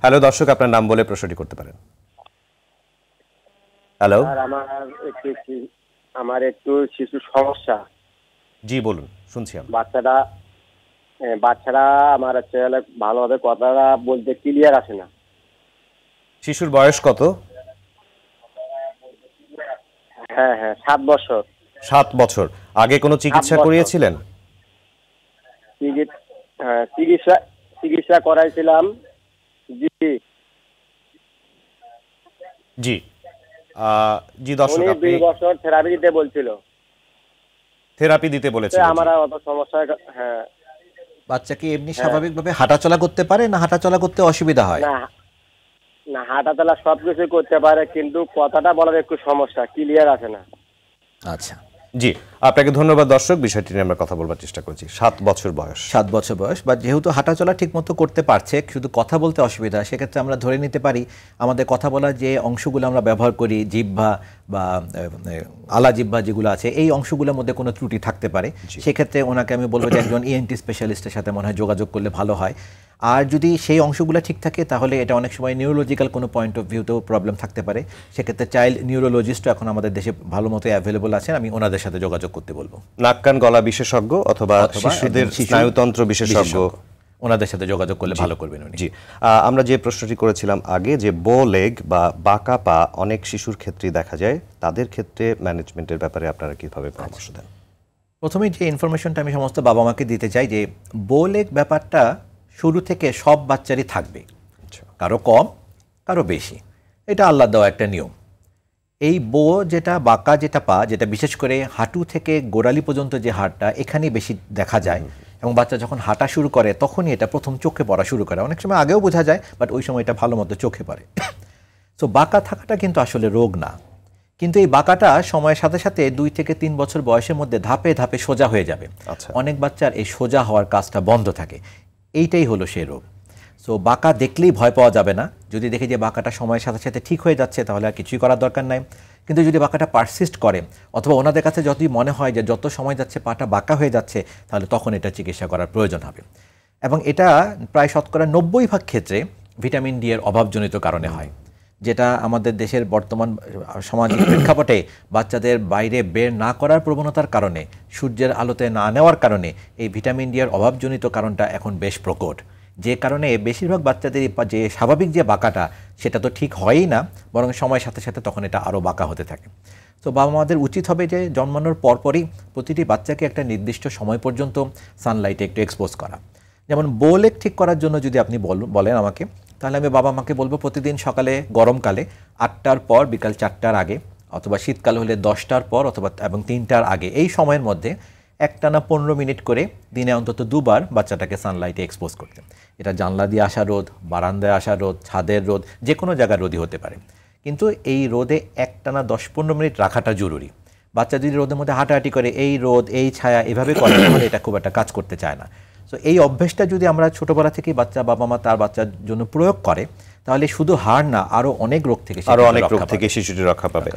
Hello দর্শক, আপনার নাম বলে প্রশ্নটি করতে পারেন। হ্যালো। আর আমার একটু শিশু সমস্যা। জি বলুন, শুনছি আমি। বাচ্চারা আমার ছেলে ভালোভাবে কথাটা বলতে ক্লিয়ার আসে না। শিশুর বয়স কত? হ্যাঁ, 7 বছর। 7 বছর। আগে কোনো চিকিৎসা 7 বছর। করিয়েছিলেন? চিকিৎসা করাইছিলাম। জি। জি। জি দর্শক, উনি আপনি 2 বছর থেরাপি দিতে বলছিল। থেরাপি দিতে বলেছিলেন? আমার অত সমস্যা। হ্যাঁ। বাচ্চা কি এমনি স্বাভাবিকভাবে হাঁটাচলা করতে পারে, না হাঁটাচলা করতে অসুবিধা হয়? না, না, হাঁটাচলা সবকিছু করতে পারে, কিন্তু কথাটা বলার একটু সমস্যা, ক্লিয়ার আসে না। আচ্ছা। জি, আপনাকে ধন্যবাদ দর্শক। বিষয়টি নিয়ে আমরা কথা বলবার চেষ্টা করছি। 7 বছর বয়স। 7 বছর বয়স, বা যেহেতু হাঁটাচলা ঠিকমতো করতে পারছে, শুধু কথা বলতে অসুবিধা, সেক্ষেত্রে আমরা ধরে নিতে পারি আমাদের কথা বলার যে অংশগুলো আমরা ব্যবহার করি, জিহ্বা বা আলা জিহ্বা যেগুলো আছে, এই অংশগুলোর মধ্যে কোনো ত্রুটি থাকতে পারে। সেক্ষেত্রে ওনাকে আমি বলবো যে একজন ইএনটি স্পেশালিস্টের সাথে মনে হয় যোগাযোগ করলে ভালো হয়। আর যদি সেই অংশগুলো ঠিক থাকে, তাহলে এটা অনেক সময় নিউরোলজিক্যাল কোনো পয়েন্ট অফ ভিউতেও প্রবলেম থাকতে পারে। সেক্ষেত্রে চাইল্ড নিউরোলজিস্টও এখন আমাদের দেশে ভালো মতো অ্যাভেলেবল আছেন, আমি ওনাদের সাথে যোগাযোগ করতে বলবো। নাক কান গলা বিশেষজ্ঞ অথবা শিশুদের স্নায়ুতন্ত্র বিশেষজ্ঞ, ওনাদের সাথে যোগাযোগ করলে ভালো করবেন উনি। জি। আমরা যে প্রশ্নটি করেছিলাম আগে, যে বো লেগ বা বাঁকা পা অনেক শিশুর ক্ষেত্রেই দেখা যায়, তাদের ক্ষেত্রে ম্যানেজমেন্টের ব্যাপারে আপনারা কিভাবে পরামর্শ দেন? প্রথমেই যে ইনফরমেশনটা আমি সমস্ত বাবা মাকে দিতে চাই, যে বো লেগ ব্যাপারটা শুরু থেকে সব বাচ্চারই থাকবে, কারো কম কারো বেশি, এটা আল্লাহ দেওয়া একটা নিয়ম। এই বো যেটা বাঁকা যেটা পা, যেটা বিশেষ করে হাঁটু থেকে গোড়ালি পর্যন্ত যে হাড়টা, এখানেই বেশি দেখা যায়, এবং বাচ্চা যখন হাঁটা শুরু করে তখনই এটা প্রথম চোখে পড়া শুরু করে। অনেক সময় আগেও বোঝা যায়, বাট ওই সময় এটা ভালো মতো চোখে পড়ে। সো বাঁকা থাকাটা কিন্তু আসলে রোগ না, কিন্তু এই বাঁকাটা সময়ের সাথে সাথে 2 থেকে 3 বছর বয়সের মধ্যে ধাপে ধাপে সোজা হয়ে যাবে। অনেক বাচ্চার এই সোজা হওয়ার কাজটা বন্ধ থাকে, এইটাই হলো সেই রোগ। সো বাঁকা দেখলেই ভয় পাওয়া যাবে না। যদি দেখি যে বাঁকাটা সময়ের সাথে সাথে ঠিক হয়ে যাচ্ছে, তাহলে আর কিছুই করার দরকার নাই। কিন্তু যদি বাঁকাটা পারসিস্ট করে, অথবা ওনাদের কাছে যতই মনে হয় যে যত সময় যাচ্ছে পাটা বাঁকা হয়ে যাচ্ছে, তাহলে তখন এটা চিকিৎসা করার প্রয়োজন হবে। এবং এটা প্রায় শতকরা 90% ক্ষেত্রে ভিটামিন ডি এর অভাবজনিত কারণে হয়, যেটা আমাদের দেশের বর্তমান সামাজিক প্রেক্ষাপটে বাচ্চাদের বাইরে বের না করার প্রবণতার কারণে, সূর্যের আলোতে না নেওয়ার কারণে এই ভিটামিন ডি এর অভাবজনিত কারণটা এখন বেশ প্রকট। যে কারণে বেশিরভাগ বাচ্চাদের যে স্বাভাবিক যে বাঁকাটা, সেটা তো ঠিক হয়ই না, বরং সময়ের সাথে সাথে তখন এটা আরও বাঁকা হতে থাকে। তো বাবা মাদের উচিত হবে যে জন্মানোর পরপরই প্রতিটি বাচ্চাকে একটা নির্দিষ্ট সময় পর্যন্ত সানলাইটে একটু এক্সপোজ করা। যেমন বো লেগ ঠিক করার জন্য যদি আপনি বলেন আমাকে, তাহলে আমি বাবা মাকে বলবো প্রতিদিন সকালে গরমকালে 8টার পর বিকাল 4টার আগে, অথবা শীতকাল হলে 10টার পর অথবা এবং 3টার আগে, এই সময়ের মধ্যে একটানা 15 মিনিট করে দিনে অন্তত 2বার বাচ্চাটাকে সানলাইটে এক্সপোজ করতে। এটা জানলা দিয়ে আসা রোদ, বারান্দায় আসা রোদ, ছাদের রোদ, যে কোনো জায়গার রোদই হতে পারে, কিন্তু এই রোদে একটানা 10-15 মিনিট রাখাটা জরুরি। বাচ্চা যদি রোদের মধ্যে হাঁটাহাঁটি করে, এই রোদ এই ছায়া এভাবে করে, তাহলে এটা খুব একটা কাজ করতে চায় না। সো এই অভ্যেসটা যদি আমরা ছোটোবেলা থেকেই বাবা মা তার বাচ্চার জন্য প্রয়োগ করে, তাহলে শুধু হাড় না, আরও অনেক রোগ থেকে শিশুটি রক্ষা পাবে।